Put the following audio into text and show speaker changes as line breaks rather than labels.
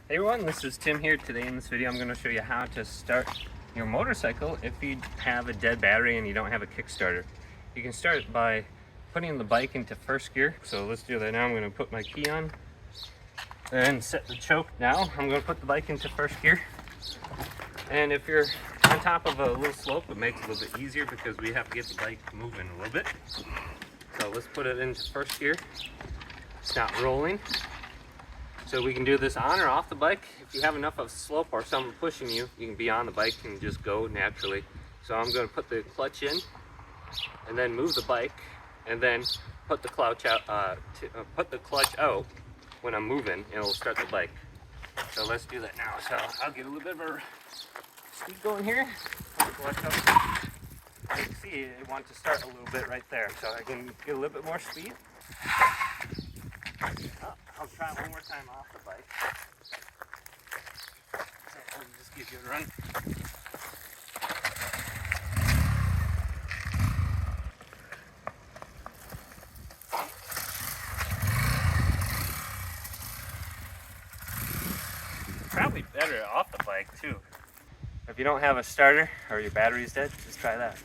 Hey everyone, this is Tim here. Today in this video I'm going to show you how to start your motorcycle if you have a dead battery and you don't have a Kickstarter. You can start by putting the bike into first gear. So let's do that now. I'm going to put my key on and set the choke. Now I'm going to put the bike into first gear. And if you're on top of a little slope, it makes it a little bit easier because we have to get the bike moving a little bit. So let's put it into first gear. It's not rolling. So we can do this on or off the bike. If you have enough of a slope or someone pushing you, you can be on the bike and just go naturally. So I'm going to put the clutch in and then move the bike and then put the clutch out, when I'm moving, and it'll start the bike. So let's do that now. So I'll get a little bit of a speed going here. Put the clutch up. You can see it wants to start a little bit right there. So I can get a little bit more speed. Oh, I'll try one more time off the bike. So I'll just give you a run. Probably better off the bike too. If you don't have a starter or your battery's dead, just try that.